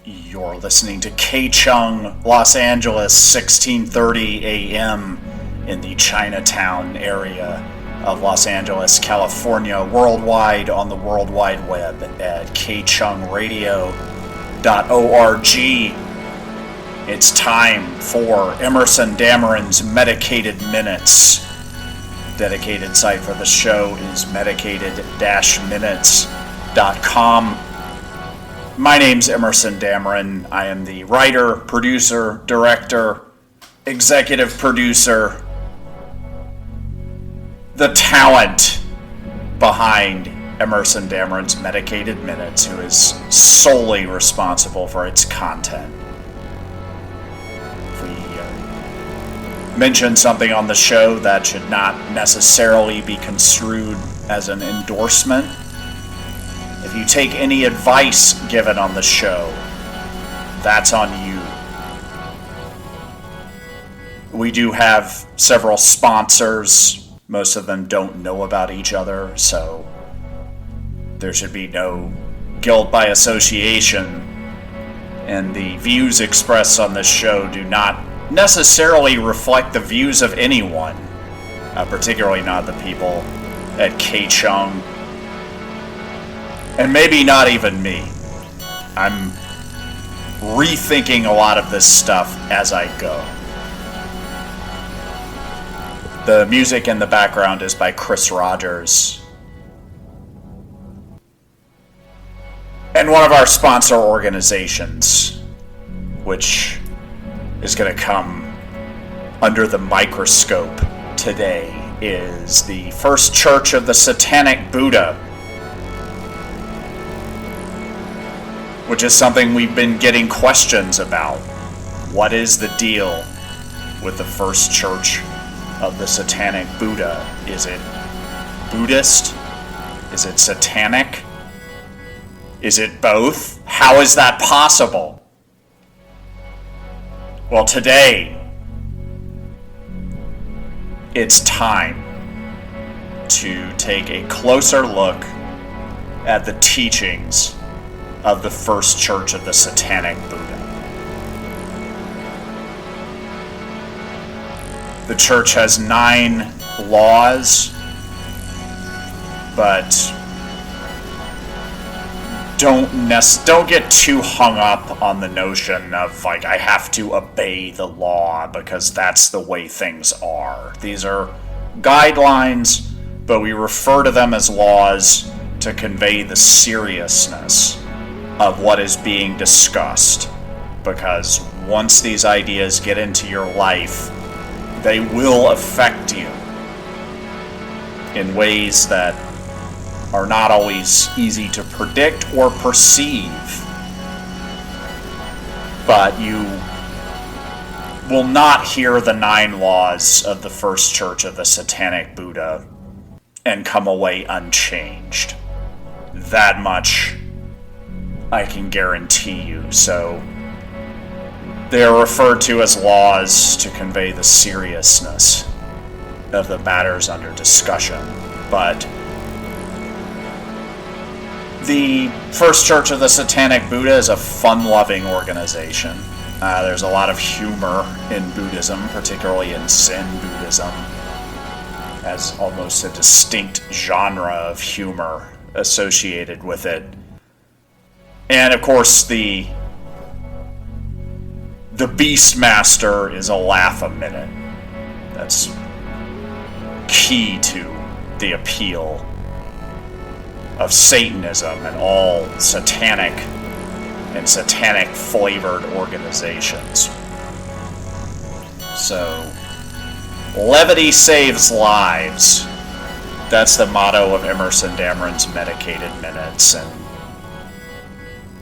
You're listening to K-Chung, Los Angeles, 1630 a.m. in the Chinatown area of Los Angeles, California, worldwide on the World Wide Web at kchungradio.org. It's time for Emerson Dameron's Medicated Minutes. Dedicated site for the show is medicated-minutes.com. My name's Emerson Dameron. I am the writer, producer, director, executive producer, the talent behind Emerson Dameron's Medicated Minutes, who is solely responsible for its content. If we mention something on the show that should not necessarily be construed as an endorsement, if you take any advice given on the show, that's on you. We do have several sponsors. Most of them don't know about each other, so there should be no guilt by association. And the views expressed on this show do not necessarily reflect the views of anyone, particularly not the people at K-Chung. And maybe not even me. I'm rethinking a lot of this stuff as I go. The music in the background is by Chris Rogers. And one of our sponsor organizations, which is going to come under the microscope today, is the First Church of the Satanic Buddha, which is something we've been getting questions about. What is the deal with the First Church of the Satanic Buddha? Is it Buddhist? Is it Satanic? Is it both? How is that possible? Well, today, it's time to take a closer look at the teachings of the First Church of the Satanic Buddha. The church has 9 laws, but don't get too hung up on the notion of, like, I have to obey the law because that's the way things are. These are guidelines, but we refer to them as laws to convey the seriousness of what is being discussed, because once these ideas get into your life, they will affect you in ways that are not always easy to predict or perceive. But you will not hear the 9 laws of the First Church of the Satanic Buddha and come away unchanged. That much I can guarantee you. So they are referred to as laws to convey the seriousness of the matters under discussion. But the First Church of the Satanic Buddha is a fun-loving organization. There's a lot of humor in Buddhism, particularly in Zen Buddhism, as almost a distinct genre of humor associated with it. And of course, the Beastmaster is a laugh a minute. That's key to the appeal of Satanism and all satanic and satanic-flavored organizations. So, levity saves lives. That's the motto of Emerson Dameron's Medicated Minutes, and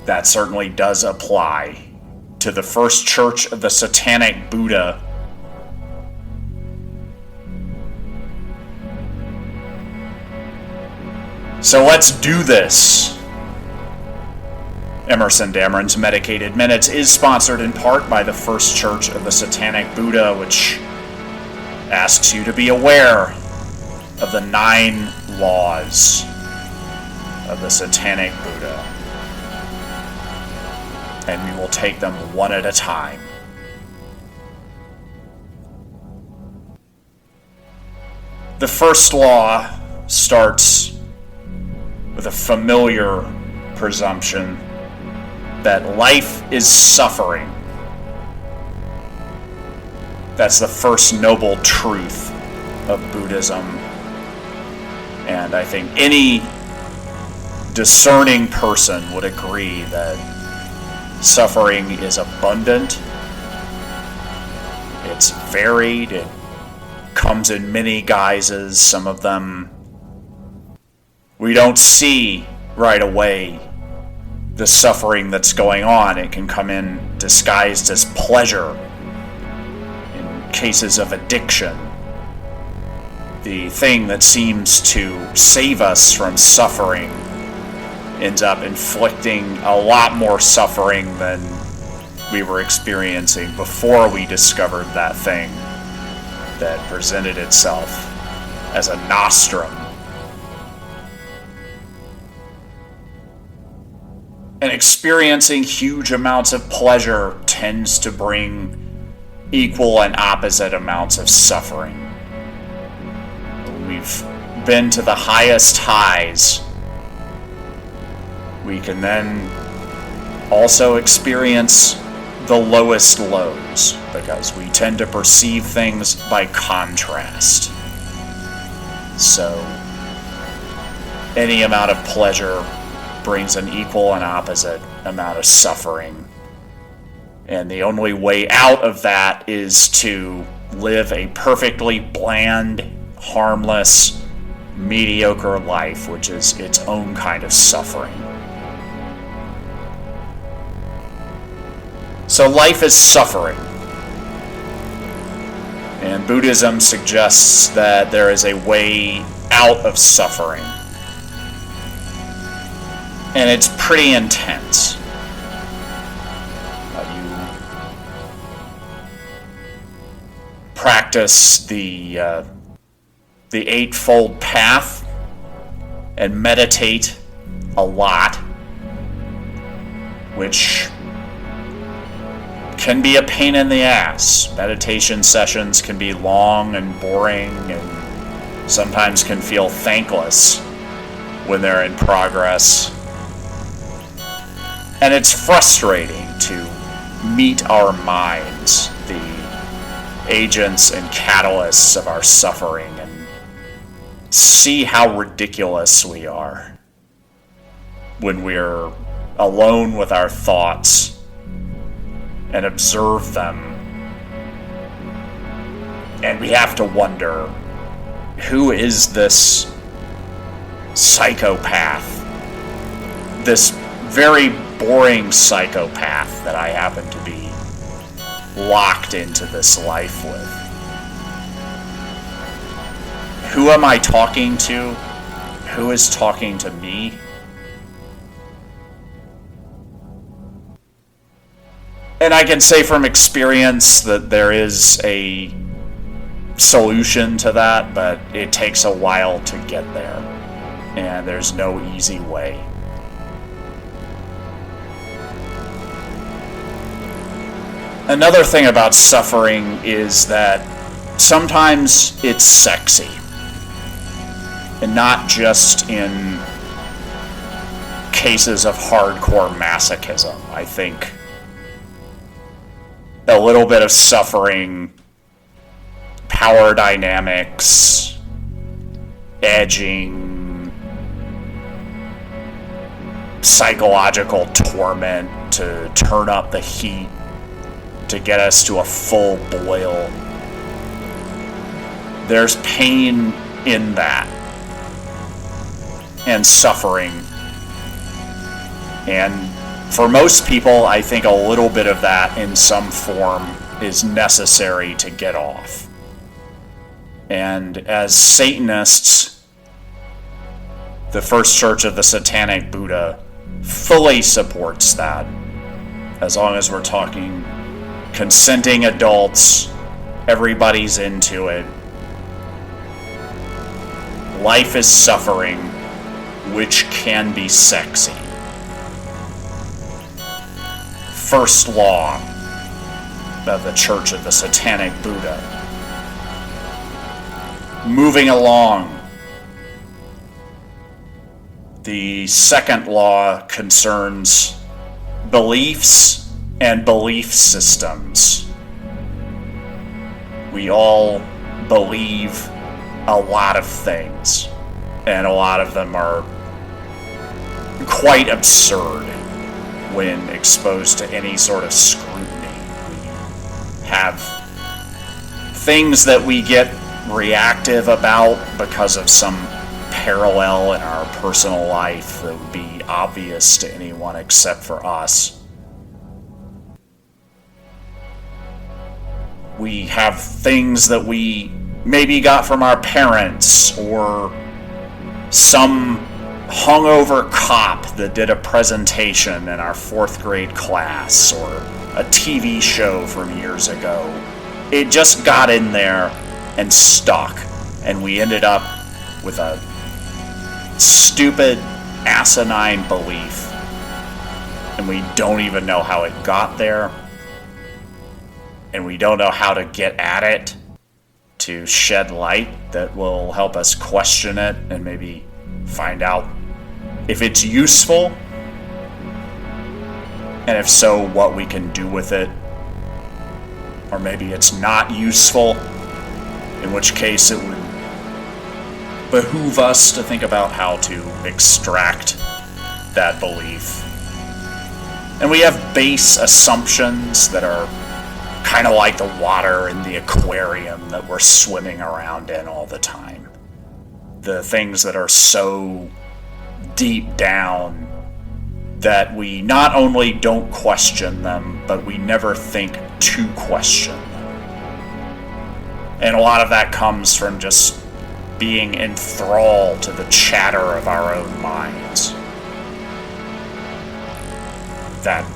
that certainly does apply to the First Church of the Satanic Buddha. So let's do this. Emerson Dameron's Medicated Minutes is sponsored in part by the First Church of the Satanic Buddha, which asks you to be aware of the 9 laws of the Satanic Buddha. and we will take them one at a time. The first law starts with a familiar presumption that life is suffering. That's the first noble truth of Buddhism. And I think any discerning person would agree that suffering is abundant, it's varied, it comes in many guises. Some of them we don't see right away the suffering that's going on. It can come in disguised as pleasure. In cases of addiction, the thing that seems to save us from suffering ends up inflicting a lot more suffering than we were experiencing before we discovered that thing that presented itself as a nostrum. And experiencing huge amounts of pleasure tends to bring equal and opposite amounts of suffering. When we've been to the highest highs, we can then also experience the lowest lows, because we tend to perceive things by contrast. So, any amount of pleasure brings an equal and opposite amount of suffering. And the only way out of that is to live a perfectly bland, harmless, mediocre life, which is its own kind of suffering. So life is suffering. And Buddhism suggests that there is a way out of suffering. And it's pretty intense. You practice the Eightfold Path and meditate a lot, which can be a pain in the ass. Meditation sessions can be long and boring and sometimes can feel thankless when they're in progress. And it's frustrating to meet our minds, the agents and catalysts of our suffering, and see how ridiculous we are when we're alone with our thoughts and observe them. And we have to wonder, who is this psychopath? This very boring psychopath that I happen to be locked into this life with. Who am I talking to? Who is talking to me? And I can say from experience that there is a solution to that, but it takes a while to get there. And there's no easy way. Another thing about suffering is that sometimes it's sexy. And not just in cases of hardcore masochism. I think a little bit of suffering, power dynamics, edging, psychological torment to turn up the heat to get us to a full boil. There's pain in that, and suffering. And for most people, I think a little bit of that in some form is necessary to get off. And as Satanists, the First Church of the Satanic Buddha fully supports that, as long as we're talking consenting adults, everybody's into it. Life is suffering, which can be sexy. first law of the Church of the Satanic Buddha. Moving along, the second law concerns beliefs and belief systems. We all believe a lot of things, and a lot of them are quite absurd when exposed to any sort of scrutiny. We have things that we get reactive about because of some parallel in our personal life that would be obvious to anyone except for us. We have things that we maybe got from our parents, or some hungover cop that did a presentation in our 4th grade class, or a TV show from years ago. It just got in there and stuck, and we ended up with a stupid, asinine belief, and we don't even know how it got there, and we don't know how to get at it to shed light that will help us question it and maybe find out if it's useful, and if so, what we can do with it. Or maybe it's not useful, in which case it would behoove us to think about how to extract that belief. And we have base assumptions that are kind of like the water in the aquarium that we're swimming around in all the time. The things that are so deep down that we not only don't question them, but we never think to question them. And a lot of that comes from just being enthralled to the chatter of our own minds. That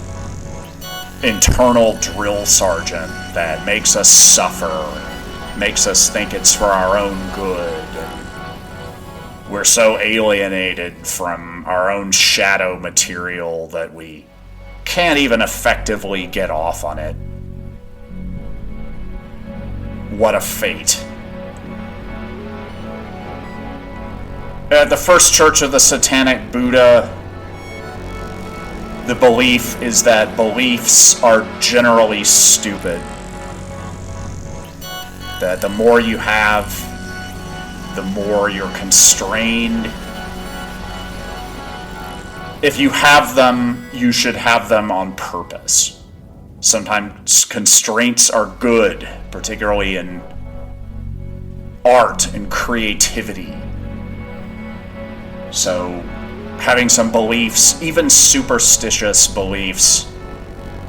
internal drill sergeant that makes us suffer, makes us think it's for our own good, and we're so alienated from our own shadow material that we can't even effectively get off on it. What a fate. At the First Church of the Satanic Buddha, the belief is that beliefs are generally stupid. That the more you have, the more you're constrained. If you have them, you should have them on purpose. Sometimes constraints are good, particularly in art and creativity. So, having some beliefs, even superstitious beliefs,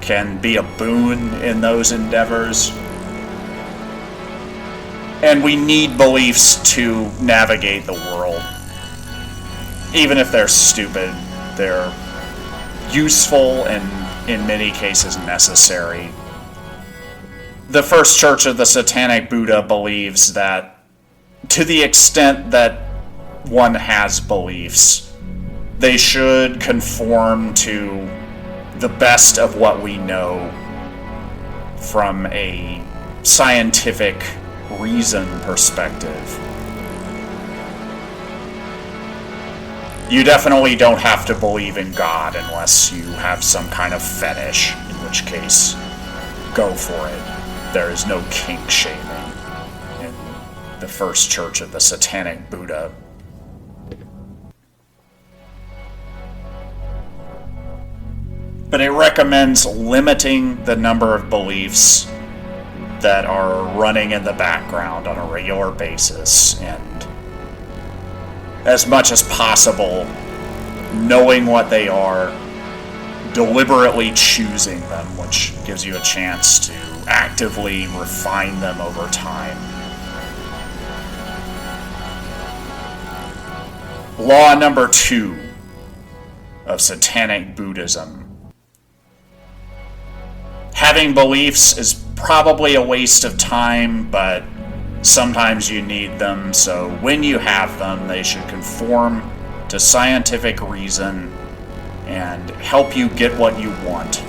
can be a boon in those endeavors. And we need beliefs to navigate the world. Even if they're stupid, they're useful and in many cases necessary. The First Church of the Satanic Buddha believes that to the extent that one has beliefs, they should conform to the best of what we know from a scientific reason perspective. You definitely don't have to believe in God unless you have some kind of fetish, in which case, go for it. There is no kink shaming in the First Church of the Satanic Buddha. But it recommends limiting the number of beliefs that are running in the background on a regular basis, and as much as possible, knowing what they are, deliberately choosing them, which gives you a chance to actively refine them over time. Law number 2 of Satanic Buddhism. Having beliefs is probably a waste of time, but sometimes you need them, so when you have them, they should conform to scientific reason and help you get what you want.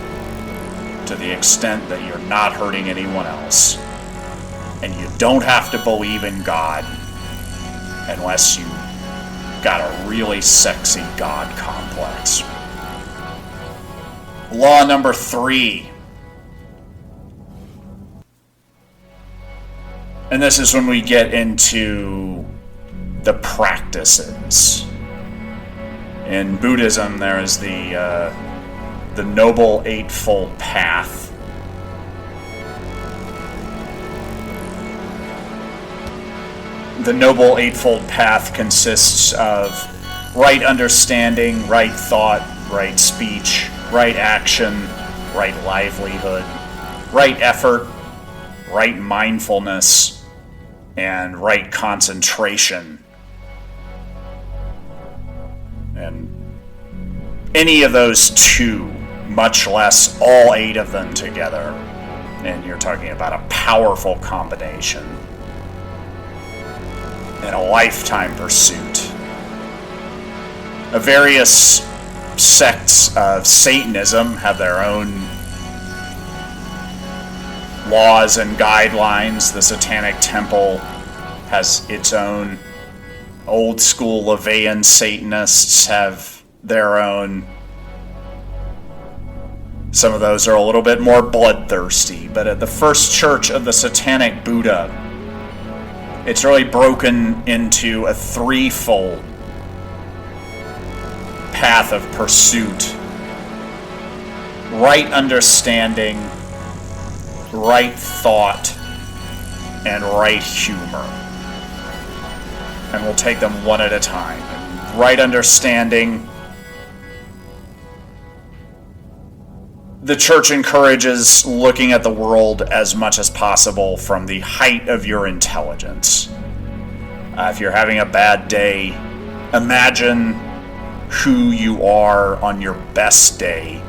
to the extent that you're not hurting anyone else. And you don't have to believe in God unless you got a really sexy God complex. Law number 3. And this is when we get into the practices. In Buddhism, there is the Noble Eightfold Path. The Noble Eightfold Path consists of right understanding, right thought, right speech, right action, right livelihood, right effort, right mindfulness, and right concentration. And any of those 2, much less all 8 of them together, and you're talking about a powerful combination and a lifetime pursuit. Various sects of Satanism have their own laws and guidelines. The Satanic Temple has its own. Old school Levian Satanists have their own. Some of those are a little bit more bloodthirsty, but at the First Church of the Satanic Buddha, it's really broken into a 3-fold path of pursuit. Right understanding, right thought, and right humor. And we'll take them one at a time. Right understanding. The church encourages looking at the world as much as possible from the height of your intelligence. If you're having a bad day, imagine who you are on your best day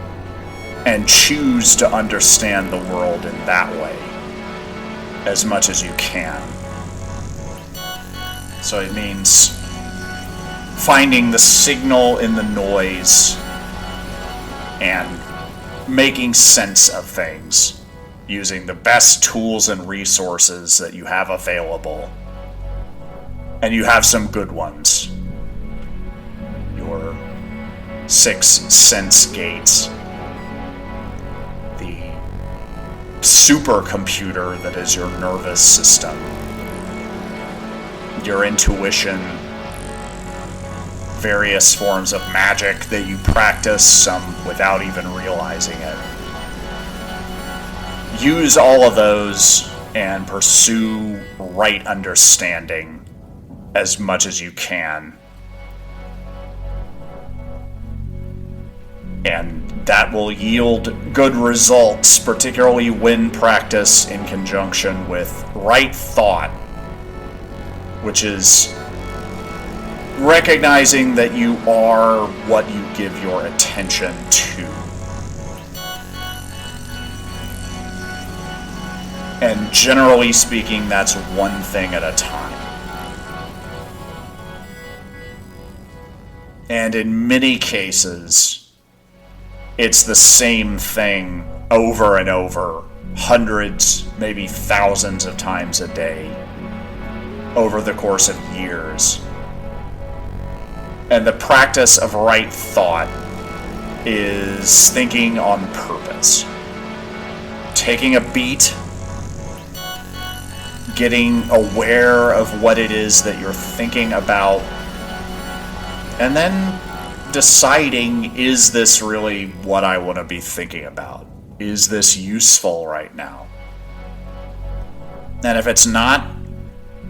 and choose to understand the world in that way as much as you can. So it means finding the signal in the noise and making sense of things using the best tools and resources that you have available. And you have some good ones. Your 6 sense gates. The supercomputer that is your nervous system. Your intuition. Various forms of magic that you practice, some without even realizing it. Use all of those and pursue right understanding as much as you can. And that will yield good results, particularly when practiced in conjunction with right thought, which is recognizing that you are what you give your attention to. And generally speaking, that's one thing at a time. And in many cases, it's the same thing over and over, hundreds, maybe thousands of times a day, over the course of years. And the practice of right thought is thinking on purpose. Taking a beat, getting aware of what it is that you're thinking about, and then deciding, is this really what I want to be thinking about? Is this useful right now? And if it's not,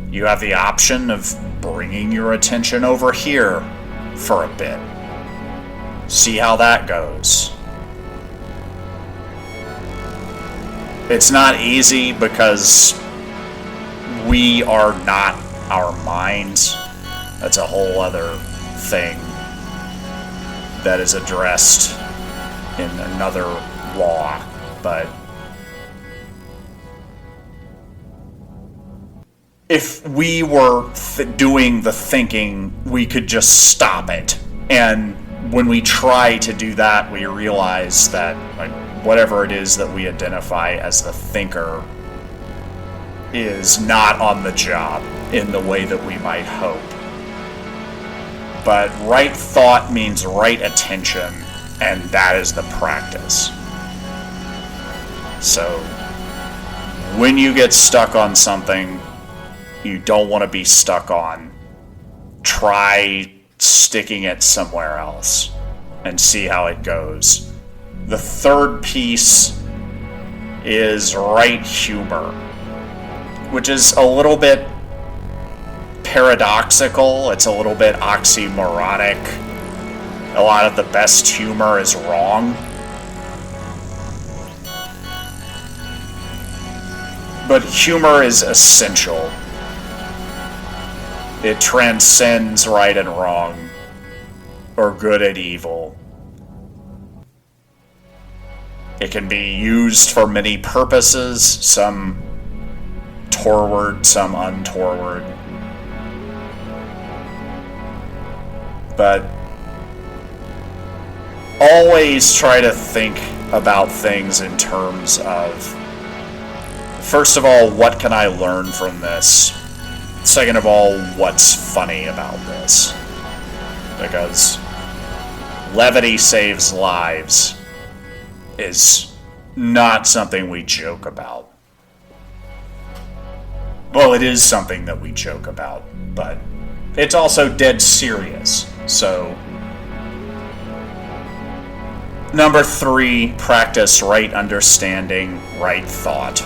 you have the option of bringing your attention over here for a bit. See how that goes. It's not easy because we are not our minds. That's a whole other thing that is addressed in another law, but if we were doing the thinking, we could just stop it. And when we try to do that, we realize that whatever it is that we identify as the thinker is not on the job in the way that we might hope. But right thought means right attention, and that is the practice. So, when you get stuck on something you don't want to be stuck on, try sticking it somewhere else and see how it goes. The third piece is right humor, which is a little bit paradoxical. It's a little bit oxymoronic. A lot of the best humor is wrong. But humor is essential. It transcends right and wrong, or good and evil. It can be used for many purposes, some toward, some untoward. But always try to think about things in terms of, first of all, what can I learn from this? Second of all, what's funny about this? Because levity saves lives is not something we joke about. Well, it is something that we joke about, but it's also dead serious. So, number 3, practice right understanding, right thought,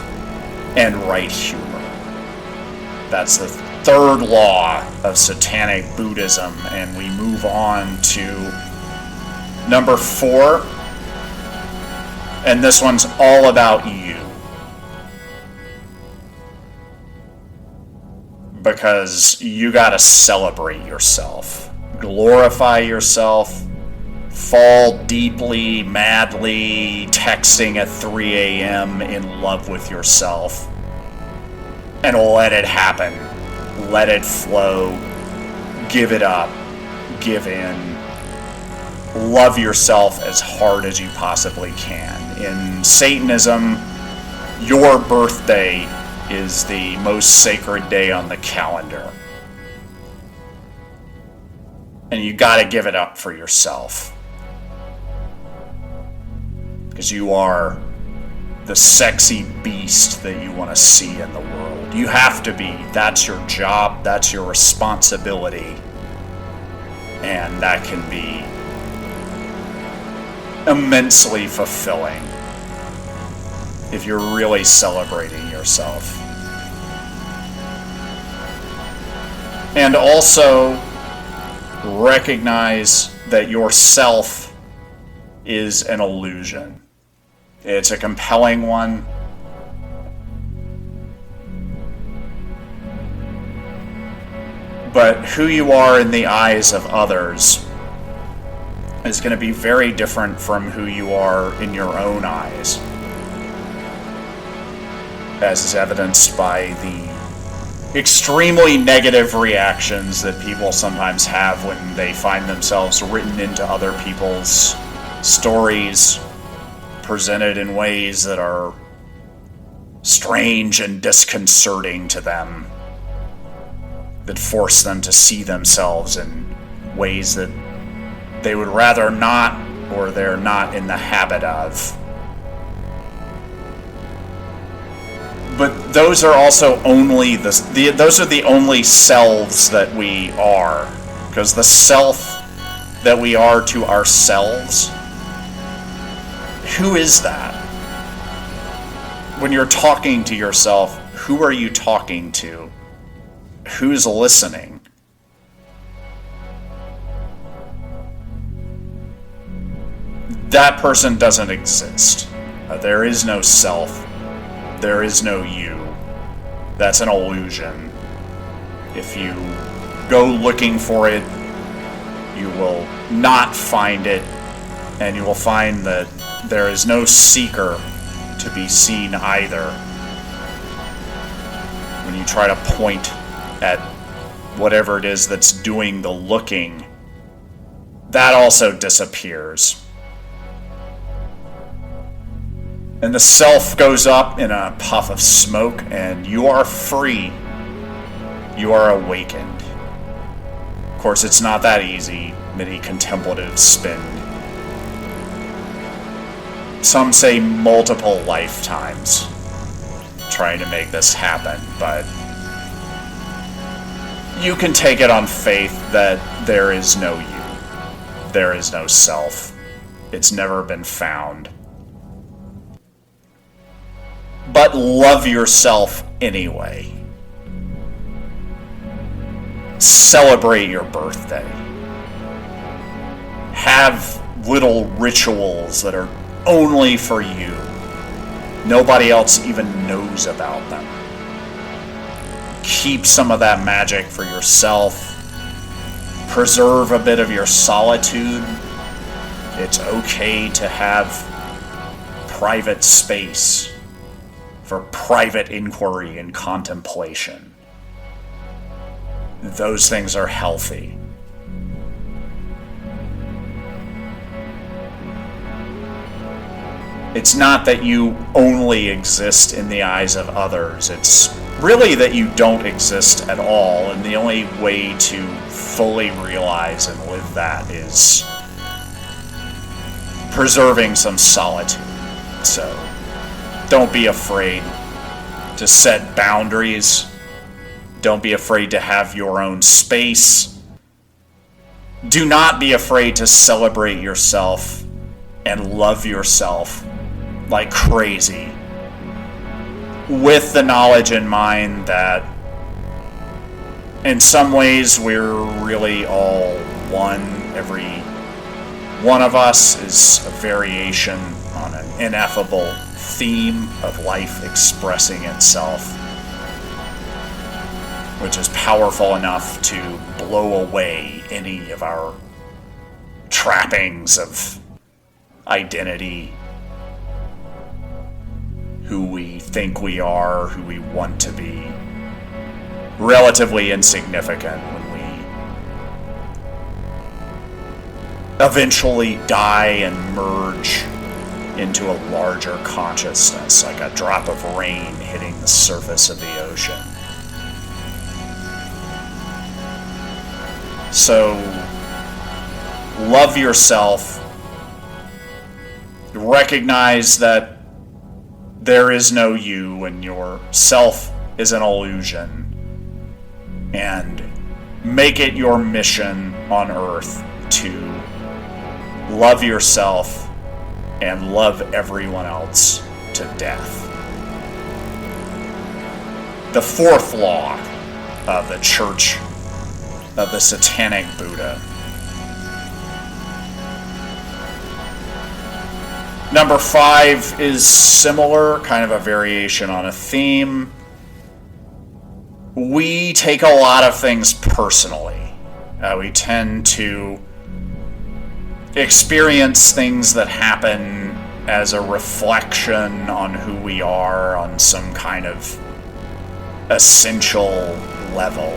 and right humor. That's the third law of Satanic Buddhism, and we move on to number 4, and this one's all about you. Because you gotta celebrate yourself, glorify yourself, fall deeply, madly, texting at 3 a.m. in love with yourself, and let it happen. Let it flow. Give it up. Give in. Love yourself as hard as you possibly can. In Satanism, your birthday is the most sacred day on the calendar. And you gotta give it up for yourself. Because you are the sexy beast that you want to see in the world. You have to be. That's your job. That's your responsibility. And that can be immensely fulfilling if you're really celebrating yourself. And also recognize that yourself is an illusion. It's a compelling one. But who you are in the eyes of others is going to be very different from who you are in your own eyes, as is evidenced by the extremely negative reactions that people sometimes have when they find themselves written into other people's stories, presented in ways that are strange and disconcerting to them, that force them to see themselves in ways that they would rather not, or they're not in the habit of. But those are also only those are the only selves that we are, because the self that we are to ourselves, who is that? When you're talking to yourself, who are you talking to? Who's listening? That person doesn't exist. There is no self. There is no you. That's an illusion. If you go looking for it, you will not find it, and you will find that there is no seeker to be seen either. When you try to point at whatever it is that's doing the looking, that also disappears. And the self goes up in a puff of smoke, and you are free. You are awakened. Of course, it's not that easy. Many contemplatives spend, some say, multiple lifetimes trying to make this happen, but you can take it on faith that there is no you. There is no self. It's never been found. But love yourself anyway. Celebrate your birthday. Have little rituals that are only for you. Nobody else even knows about them. Keep some of that magic for yourself. Preserve a bit of your solitude. It's okay to have private space for private inquiry and contemplation. Those things are healthy. It's not that you only exist in the eyes of others. It's really that you don't exist at all, and the only way to fully realize and live that is preserving some solitude. So, don't be afraid to set boundaries. Don't be afraid to have your own space. Do not be afraid to celebrate yourself and love yourself like crazy, with the knowledge in mind that in some ways we're really all one. Every one of us is a variation on an ineffable theme of life expressing itself, which is powerful enough to blow away any of our trappings of identity, who we think we are, who we want to be. Relatively insignificant when we eventually die and merge into a larger consciousness, like a drop of rain hitting the surface of the ocean. So, love yourself. Recognize that there is no you, and your self is an illusion. And make it your mission on Earth to love yourself and love everyone else to death. The fourth law of the Church of the Satanic Buddha. Number 5 is similar, kind of a variation on a theme. We take a lot of things personally. We tend to experience things that happen as a reflection on who we are on some kind of essential level.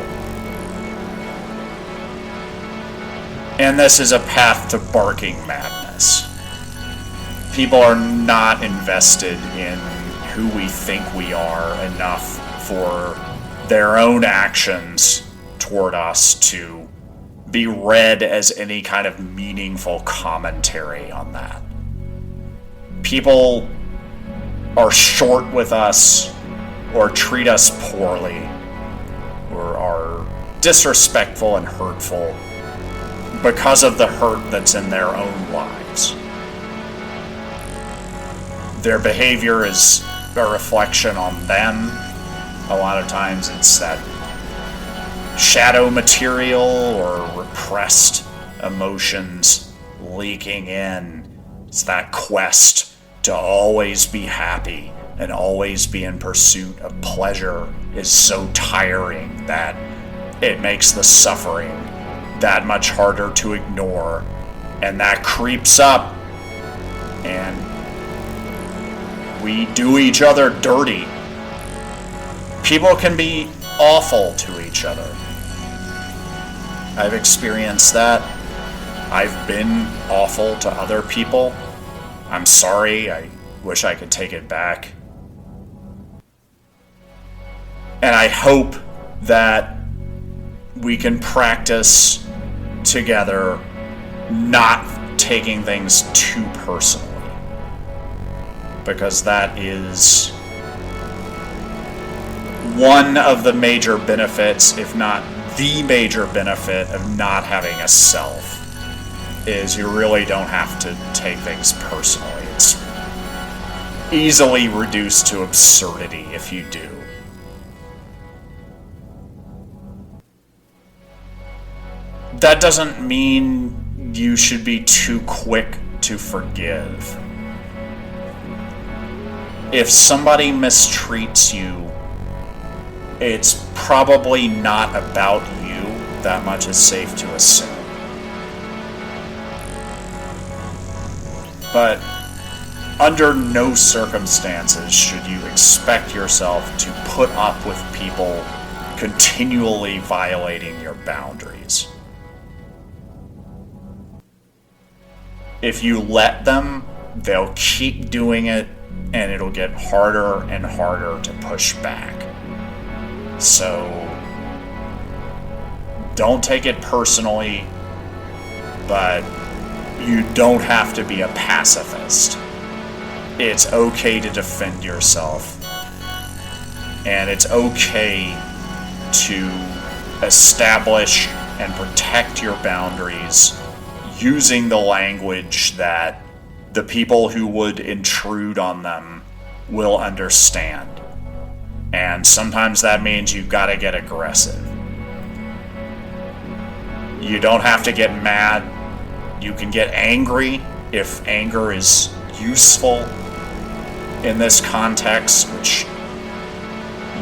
And this is a path to barking madness. People are not invested in who we think we are enough for their own actions toward us to be read as any kind of meaningful commentary on that. People are short with us, or treat us poorly, or are disrespectful and hurtful because of the hurt that's in their own lives. Their behavior is a reflection on them. A lot of times it's that shadow material or repressed emotions leaking in. It's that quest to always be happy and always be in pursuit of pleasure is so tiring that it makes the suffering that much harder to ignore, and that creeps up, and we do each other dirty. People can be awful to each other. I've experienced that. I've been awful to other people. I'm sorry. I wish I could take it back. And I hope that we can practice together not taking things too personally. Because that is one of the major benefits, if not the major benefit, of not having a self, is you really don't have to take things personally. It's easily reduced to absurdity if you do. That doesn't mean you should be too quick to forgive. If somebody mistreats you, it's probably not about you. That much is safe to assume. But under no circumstances should you expect yourself to put up with people continually violating your boundaries. If you let them, they'll keep doing it, and it'll get harder and harder to push back. So, don't take it personally, but you don't have to be a pacifist. It's okay to defend yourself, and it's okay to establish and protect your boundaries using the language that the people who would intrude on them will understand. And sometimes that means you've got to get aggressive. You don't have to get mad. You can get angry if anger is useful in this context, which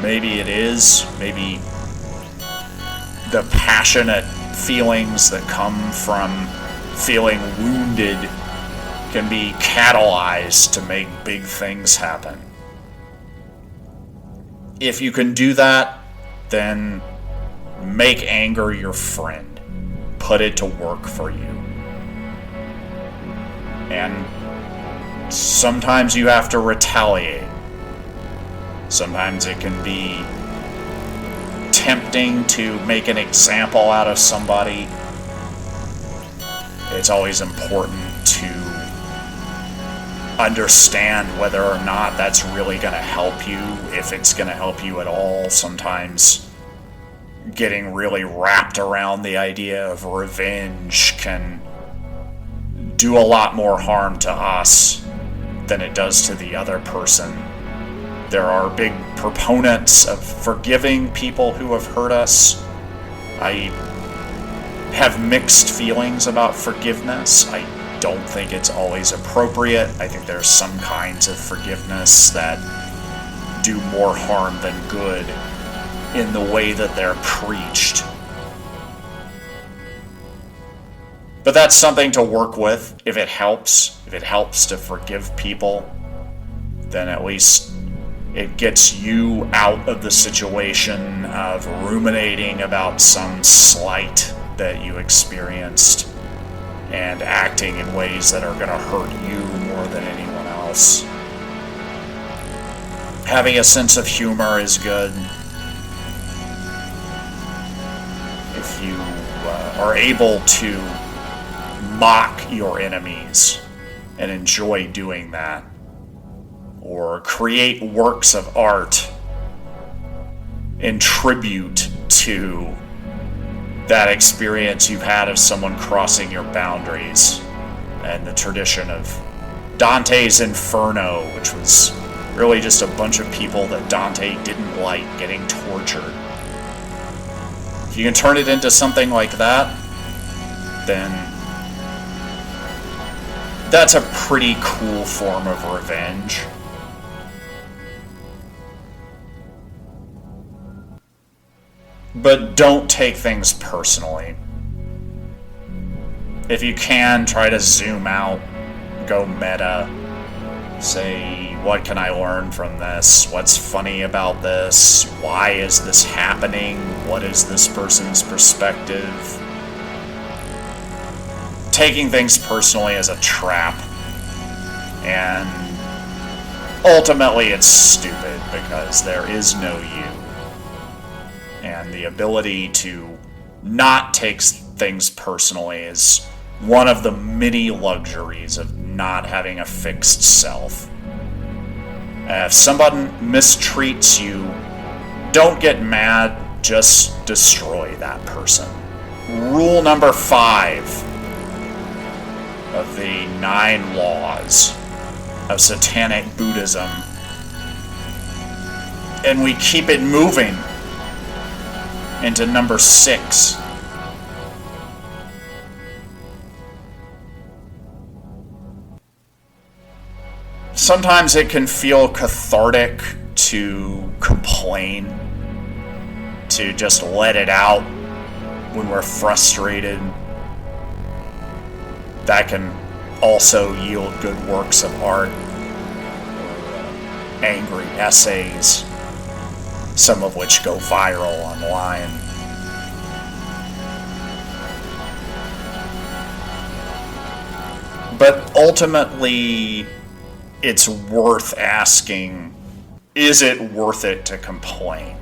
maybe it is. Maybe the passionate feelings that come from feeling wounded can be catalyzed to make big things happen. If you can do that, then make anger your friend. Put it to work for you. And sometimes you have to retaliate. Sometimes it can be tempting to make an example out of somebody. It's always important to understand whether or not that's really going to help you, if it's going to help you at all. Sometimes getting really wrapped around the idea of revenge can do a lot more harm to us than it does to the other person. There are big proponents of forgiving people who have hurt us. I have mixed feelings about forgiveness. I don't think it's always appropriate. I think there's some kinds of forgiveness that do more harm than good in the way that they're preached. But that's something to work with if it helps. If it helps to forgive people, then at least it gets you out of the situation of ruminating about some slight that you experienced and acting in ways that are going to hurt you more than anyone else. Having a sense of humor is good. If you are able to mock your enemies and enjoy doing that, or create works of art in tribute to that experience you've had of someone crossing your boundaries, and the tradition of Dante's Inferno, which was really just a bunch of people that Dante didn't like getting tortured. If you can turn it into something like that, then that's a pretty cool form of revenge. But don't take things personally. If you can, try to zoom out, go meta. Say, what can I learn from this? What's funny about this? Why is this happening? What is this person's perspective? Taking things personally is a trap. And ultimately it's stupid because there is no you. And the ability to not take things personally is one of the many luxuries of not having a fixed self. If someone mistreats you, don't get mad, just destroy that person. Rule number 5 of the 9 laws of Satanic Buddhism. And we keep it moving into number 6. Sometimes it can feel cathartic to complain, to just let it out when we're frustrated. That can also yield good works of art, angry essays, some of which go viral online. But ultimately, it's worth asking, is it worth it to complain?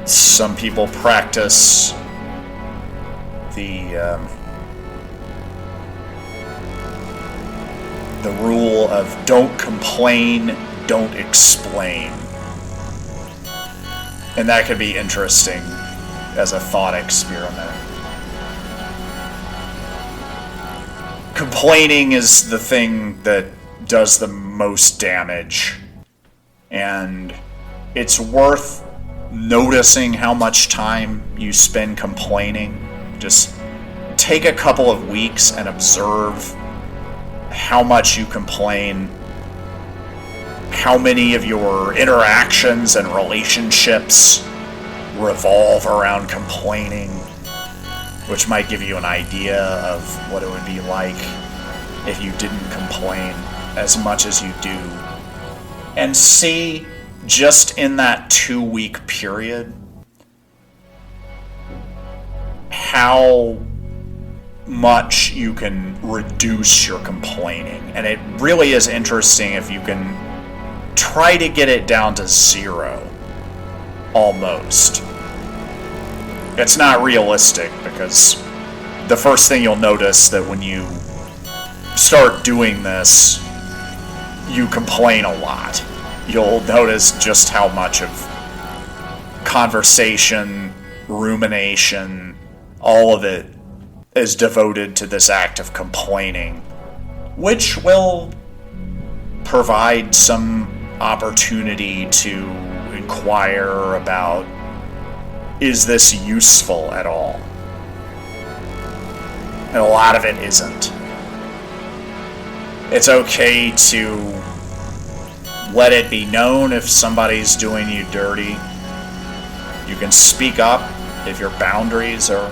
Some people practice the rule of don't complain, don't explain. And that could be interesting as a thought experiment. Complaining is the thing that does the most damage, and it's worth noticing how much time you spend complaining. Just take a couple of weeks and observe how much you complain, how many of your interactions and relationships revolve around complaining, which might give you an idea of what it would be like if you didn't complain as much as you do. And see, just in that 2-week period, how much you can reduce your complaining. And it really is interesting if you can try to get it down to 0, almost. It's not realistic, because the first thing you'll notice that when you start doing this, you complain a lot. You'll notice just how much of conversation, rumination, all of it is devoted to this act of complaining, which will provide some opportunity to inquire about, is this useful at all? And a lot of it isn't. It's okay to let it be known if somebody's doing you dirty. You can speak up if your boundaries are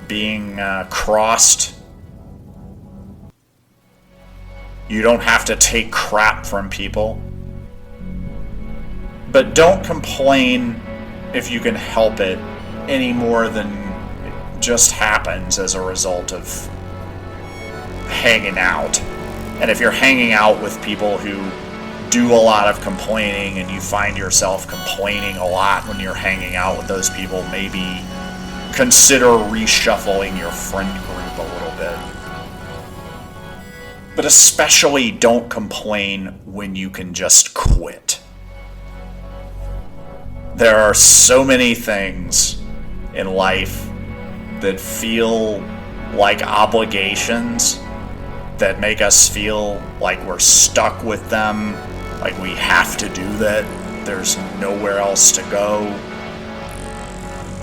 being crossed. You don't have to take crap from people. But don't complain if you can help it any more than it just happens as a result of hanging out. And if you're hanging out with people who do a lot of complaining and you find yourself complaining a lot when you're hanging out with those people, maybe consider reshuffling your friend group a little bit. But especially don't complain when you can just quit. There are so many things in life that feel like obligations, that make us feel like we're stuck with them, like we have to do that, there's nowhere else to go,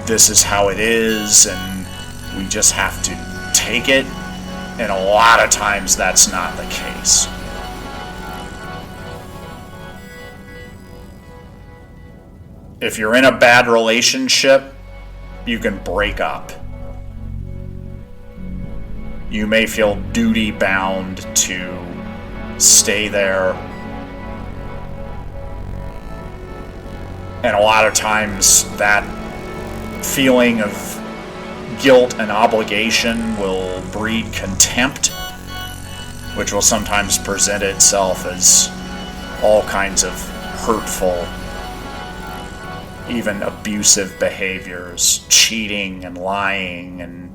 this is how it is, and we just have to take it, and a lot of times that's not the case. If you're in a bad relationship, you can break up. You may feel duty-bound to stay there. And a lot of times that feeling of guilt and obligation will breed contempt, which will sometimes present itself as all kinds of hurtful, even abusive behaviors, cheating and lying and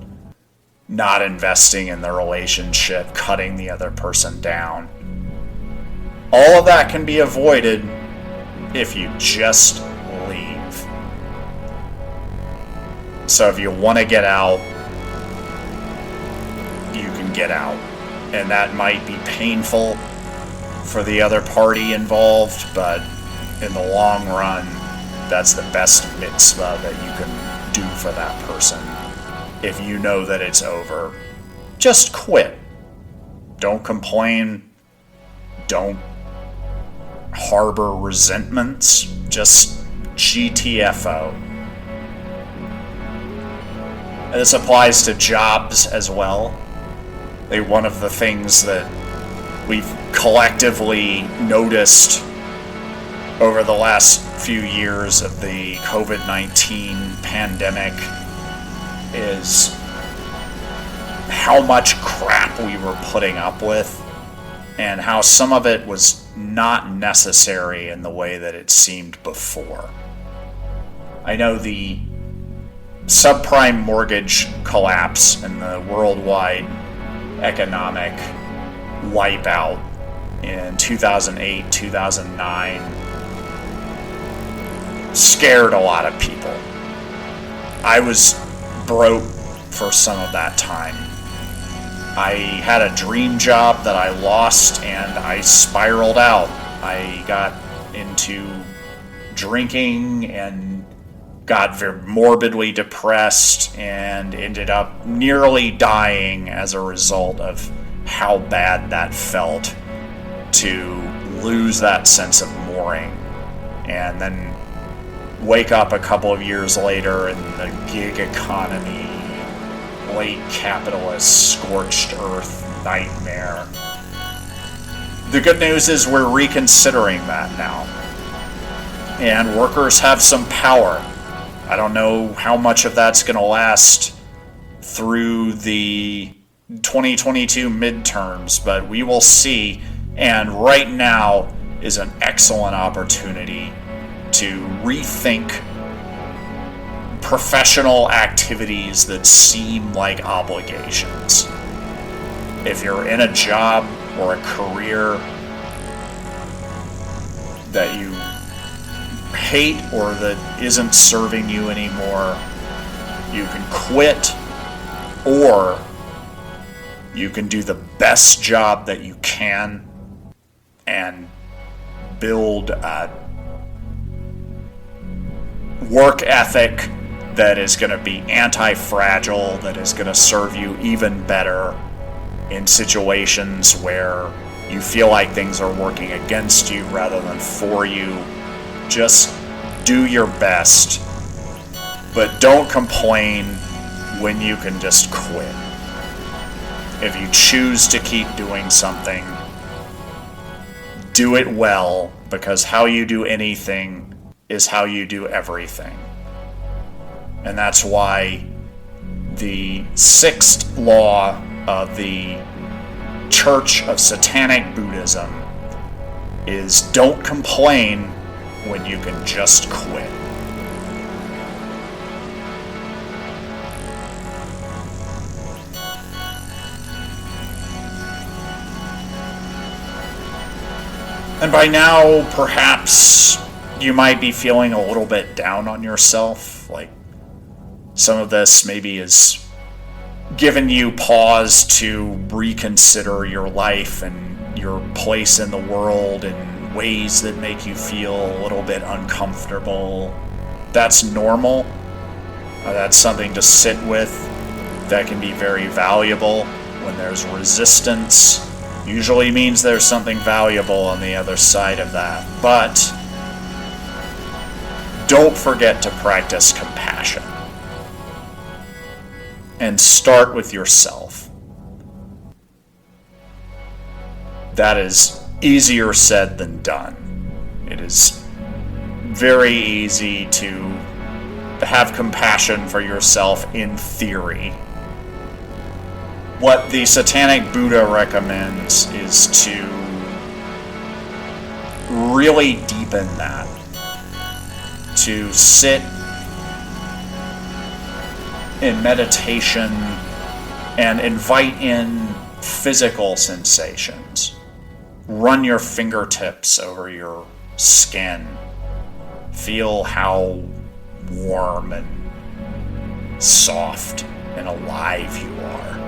not investing in the relationship, cutting the other person down. All of that can be avoided if you just leave. So if you want to get out, you can get out. And that might be painful for the other party involved, but in the long run, that's the best mitzvah that you can do for that person. If you know that it's over, just quit. Don't complain. Don't harbor resentments. Just GTFO. And this applies to jobs as well. One of the things that we've collectively noticed over the last few years of the COVID-19 pandemic is how much crap we were putting up with, and how some of it was not necessary in the way that it seemed before. I know the subprime mortgage collapse and the worldwide economic wipeout in 2008, 2009 scared a lot of people. I was broke for some of that time. I had a dream job that I lost and I spiraled out. I got into drinking and got very morbidly depressed and ended up nearly dying as a result of how bad that felt to lose that sense of mooring and then wake up a couple of years later in the gig economy, late capitalist, scorched earth nightmare. The good news is we're reconsidering that now. And workers have some power. I don't know how much of that's going to last through the 2022 midterms, but we will see. And right now is an excellent opportunity to rethink professional activities that seem like obligations. If you're in a job or a career that you hate or that isn't serving you anymore, you can quit, or you can do the best job that you can and build a work ethic that is going to be anti-fragile, that is going to serve you even better in situations where you feel like things are working against you rather than for you. Just do your best, but don't complain when you can just quit. If you choose to keep doing something, do it well, because how you do anything is how you do everything. And that's why the sixth law of the Church of Satanic Buddhism is don't complain when you can just quit. And by now, perhaps you might be feeling a little bit down on yourself. Like some of this maybe is giving you pause to reconsider your life and your place in the world in ways that make you feel a little bit uncomfortable. That's normal. That's something to sit with. That can be very valuable. When there's resistance, usually means there's something valuable on the other side of that. But don't forget to practice compassion. And start with yourself. That is easier said than done. It is very easy to have compassion for yourself in theory. What the Satanic Buddha recommends is to really deepen that. To sit in meditation and invite in physical sensations. Run your fingertips over your skin. Feel how warm and soft and alive you are.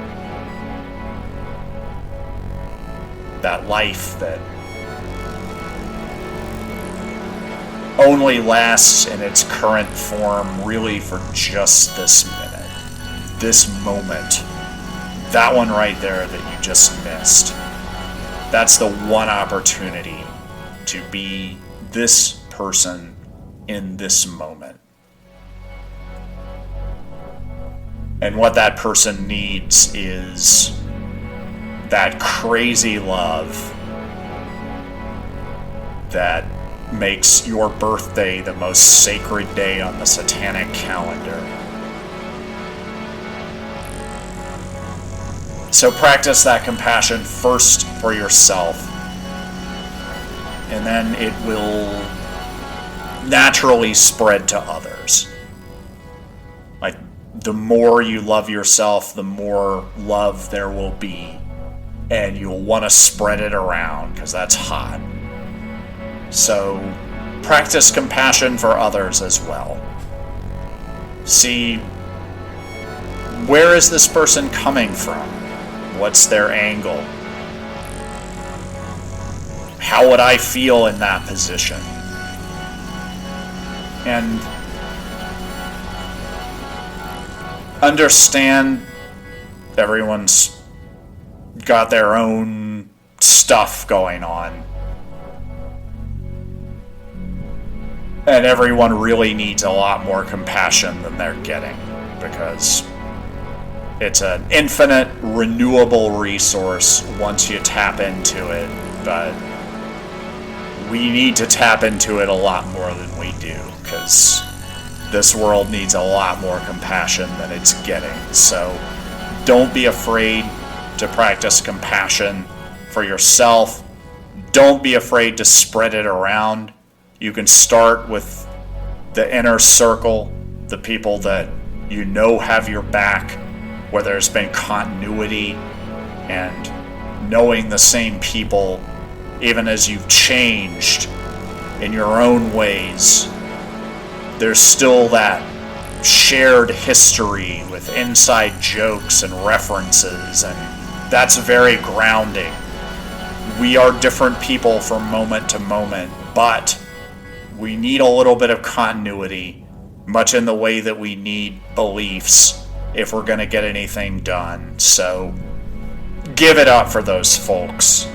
That life that only lasts in its current form really for just this minute, this moment. That one right there that you just missed. That's the one opportunity to be this person in this moment. And what that person needs is that crazy love that makes your birthday the most sacred day on the Satanic calendar. So practice that compassion first for yourself, and then it will naturally spread to others. Like, the more you love yourself, the more love there will be, and you'll want to spread it around because that's hot. So practice compassion for others as well. See, where is this person coming from? What's their angle? How would I feel in that position? And understand everyone's got their own stuff going on. And everyone really needs a lot more compassion than they're getting, because it's an infinite, renewable resource once you tap into it, but we need to tap into it a lot more than we do, because this world needs a lot more compassion than it's getting. So don't be afraid to practice compassion for yourself. Don't be afraid to spread it around. You can start with the inner circle, the people that you know have your back, where there's been continuity, and knowing the same people, even as you've changed in your own ways. There's still that shared history with inside jokes and references, and that's very grounding. We are different people from moment to moment, but we need a little bit of continuity, much in the way that we need beliefs if we're going to get anything done. So give it up for those folks.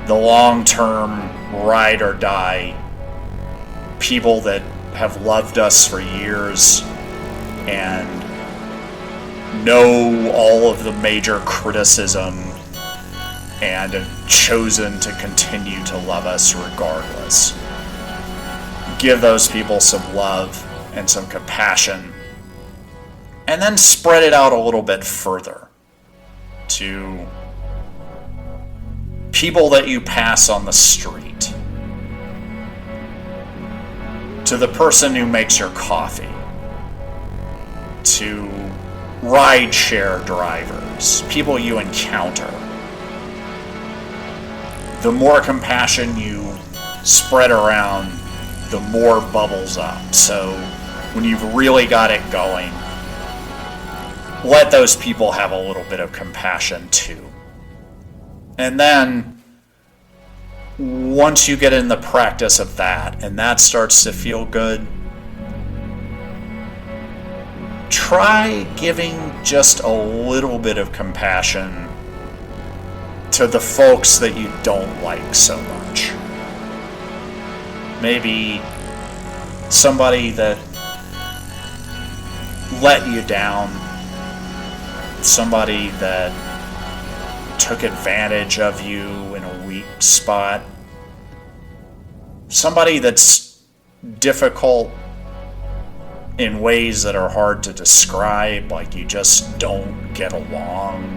The long-term ride or die people that have loved us for years and know all of the major criticism and have chosen to continue to love us regardless. Give those people some love and some compassion, and then spread it out a little bit further to people that you pass on the street, to the person who makes your coffee, to rideshare drivers, people you encounter. The more compassion you spread around, the more bubbles up. So when you've really got it going, let those people have a little bit of compassion too. And then once you get in the practice of that, and that starts to feel good, try giving just a little bit of compassion to the folks that you don't like so much. Maybe somebody that let you down, somebody that took advantage of you in a weak spot, somebody that's difficult in ways that are hard to describe, like you just don't get along.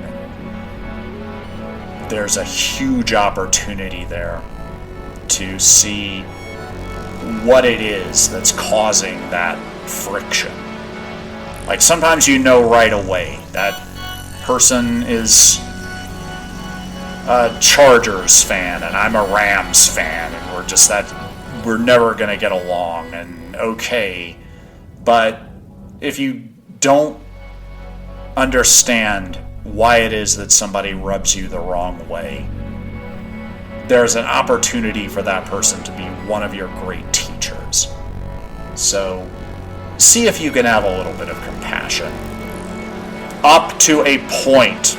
There's a huge opportunity there to see what it is that's causing that friction. Like sometimes you know right away that person is a Chargers fan and I'm a Rams fan, and we're never gonna get along, and okay. But if you don't understand why it is that somebody rubs you the wrong way, there's an opportunity for that person to be one of your great teachers. So see if you can have a little bit of compassion. Up to a point.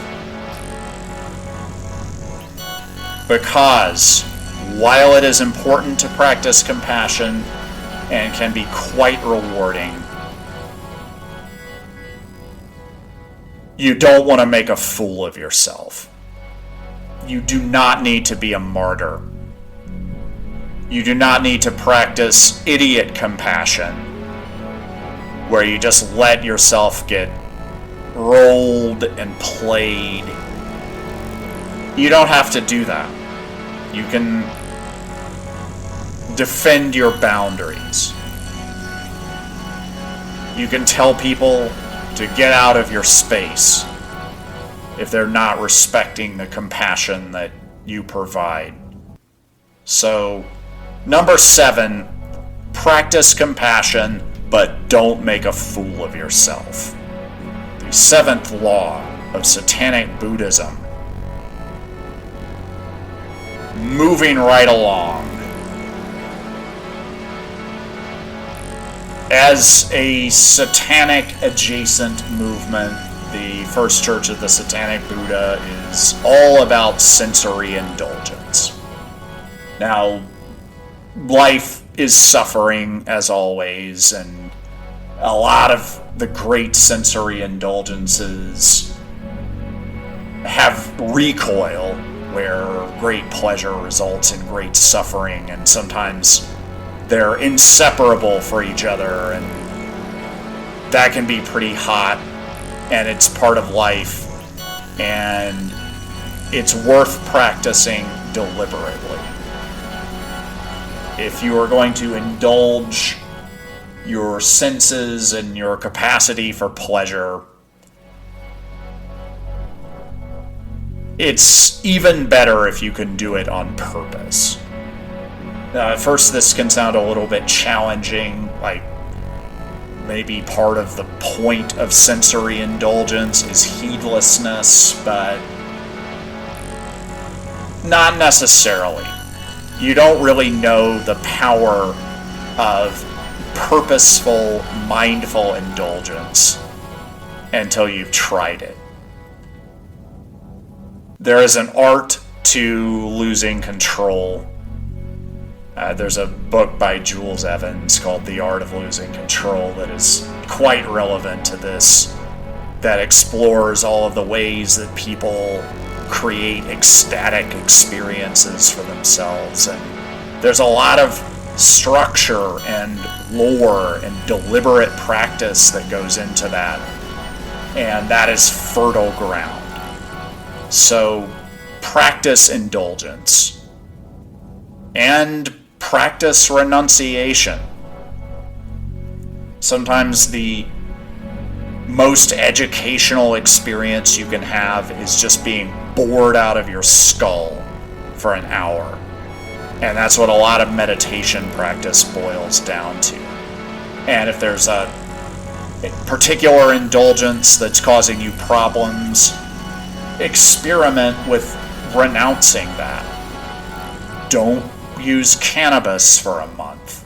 Because while it is important to practice compassion and can be quite rewarding, you don't want to make a fool of yourself. You do not need to be a martyr. You do not need to practice idiot compassion, where you just let yourself get rolled and played. You don't have to do that. You can defend your boundaries. You can tell people to get out of your space if they're not respecting the compassion that you provide. So, number 7, practice compassion, but don't make a fool of yourself. The 7th law of Satanic Buddhism. Moving right along. As a satanic adjacent movement, the First Church of the Satanic Buddha is all about sensory indulgence. Now, life is suffering as always, and a lot of the great sensory indulgences have recoil, where great pleasure results in great suffering, and sometimes they're inseparable for each other, and that can be pretty hot, and it's part of life, and it's worth practicing deliberately. If you are going to indulge your senses and your capacity for pleasure, it's even better if you can do it on purpose. At first, this can sound a little bit challenging, like maybe part of the point of sensory indulgence is heedlessness, but not necessarily. You don't really know the power of purposeful, mindful indulgence until you've tried it. There is an art to losing control. There's a book by Jules Evans called The Art of Losing Control that is quite relevant to this, that explores all of the ways that people create ecstatic experiences for themselves. And there's a lot of structure and lore and deliberate practice that goes into that. And that is fertile ground. So practice indulgence. And practice renunciation. Sometimes the most educational experience you can have is just being bored out of your skull for an hour. And that's what a lot of meditation practice boils down to. And if there's a particular indulgence that's causing you problems, experiment with renouncing that. Don't use cannabis for a month.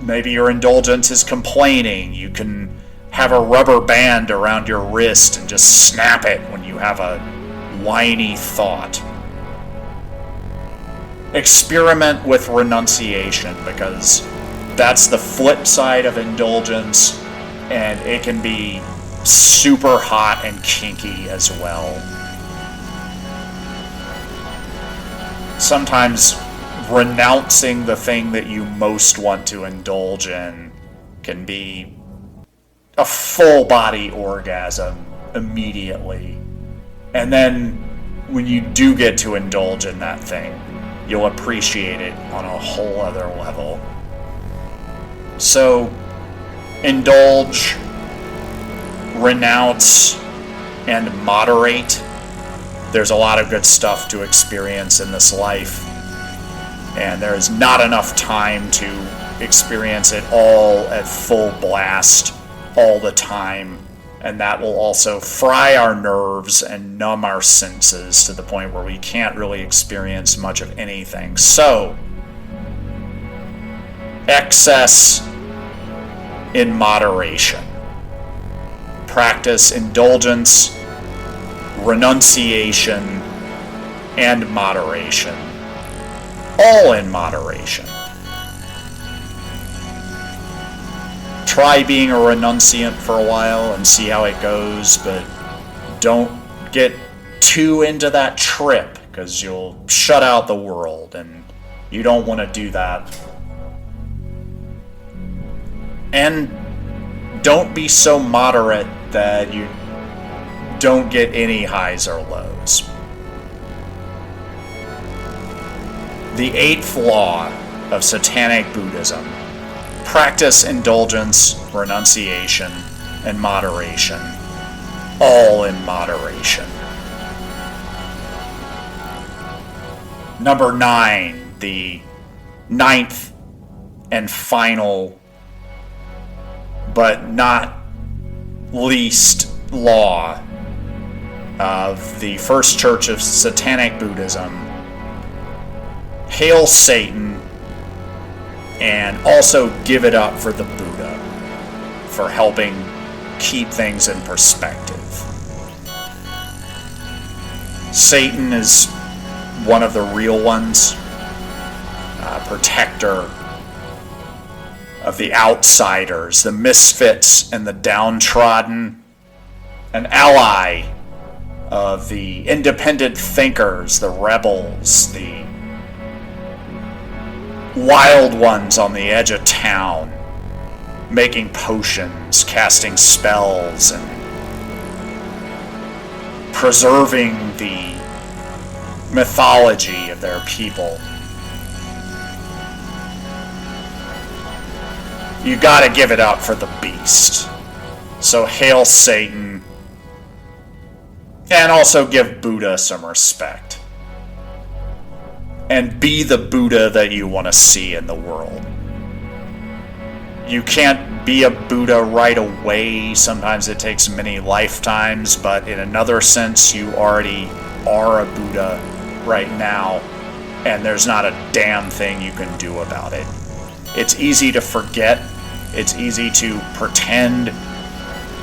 Maybe your indulgence is complaining. You can have a rubber band around your wrist and just snap it when you have a whiny thought. Experiment with renunciation, because that's the flip side of indulgence, and it can be super hot and kinky as well. Sometimes renouncing the thing that you most want to indulge in can be a full body orgasm immediately. And then when you do get to indulge in that thing, you'll appreciate it on a whole other level. So, indulge, renounce, and moderate. There's a lot of good stuff to experience in this life, and there's not enough time to experience it all at full blast all the time, and that will also fry our nerves and numb our senses to the point where we can't really experience much of anything. So, excess in moderation. Practice indulgence, renunciation, and moderation. All in moderation. Try being a renunciant for a while and see how it goes, but don't get too into that trip, because you'll shut out the world, and you don't want to do that. And don't be so moderate that you don't get any highs or lows. The 8th law of Satanic Buddhism: practice indulgence, renunciation, and moderation. All in moderation. Number 9, the 9th and final, but not least, law of the First Church of Satanic Buddhism: hail Satan, and also give it up for the Buddha for helping keep things in perspective. Satan is one of the real ones, protector of the outsiders, the misfits, and the downtrodden, an ally of the independent thinkers, the rebels, the wild ones on the edge of town, making potions, casting spells, and preserving the mythology of their people. You gotta give it up for the beast. So hail Satan, and also give Buddha some respect. And be the Buddha that you want to see in the world. You can't be a Buddha right away. Sometimes it takes many lifetimes, but in another sense, you already are a Buddha right now, and there's not a damn thing you can do about it. It's easy to forget. It's easy to pretend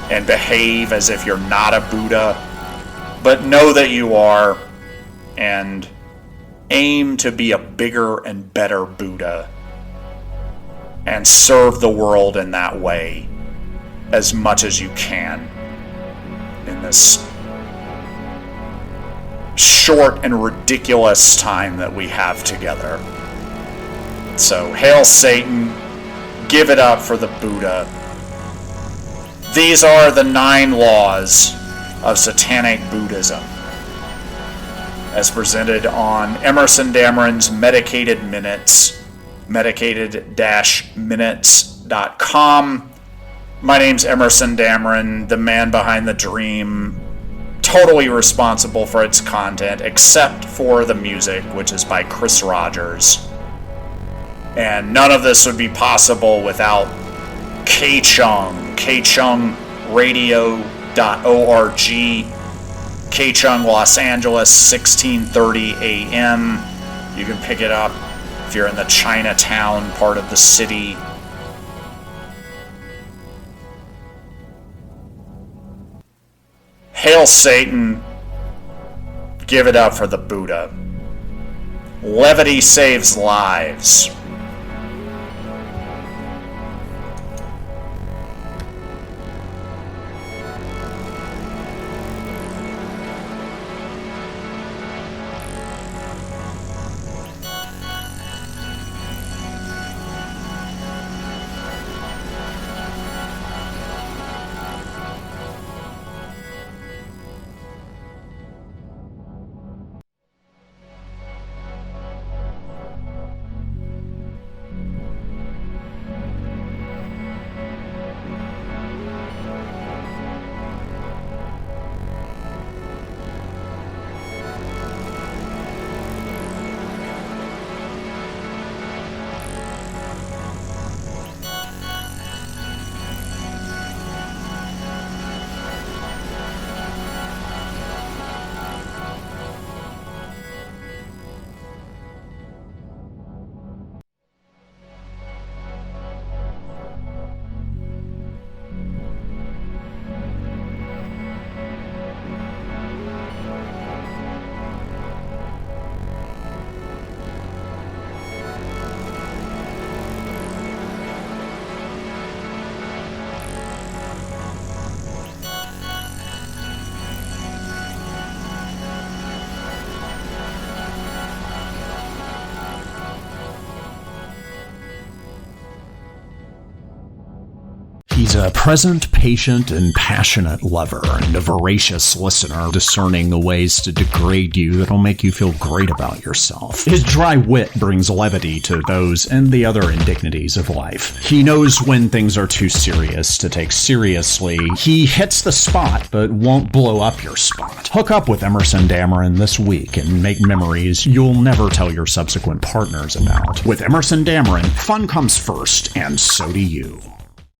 and behave as if you're not a Buddha, but know that you are, and aim to be a bigger and better Buddha, and serve the world in that way as much as you can in this short and ridiculous time that we have together. So, hail Satan, give it up for the Buddha. These are the 9 laws of Satanic Buddhism, as presented on Emerson Dameron's Medicated Minutes, medicated-minutes.com. My name's Emerson Dameron, the man behind the dream, totally responsible for its content, except for the music, which is by Chris Rogers. And none of this would be possible without K-Chung, kchungradio.org, K-Chung, Los Angeles, 16:30 a.m. You can pick it up if you're in the Chinatown part of the city. Hail Satan, give it up for the Buddha. Levity saves lives. He's a present, patient, and passionate lover, and a voracious listener, discerning the ways to degrade you that'll make you feel great about yourself. His dry wit brings levity to those and the other indignities of life. He knows when things are too serious to take seriously. He hits the spot, but won't blow up your spot. Hook up with Emerson Dameron this week and make memories you'll never tell your subsequent partners about. With Emerson Dameron, fun comes first, and so do you.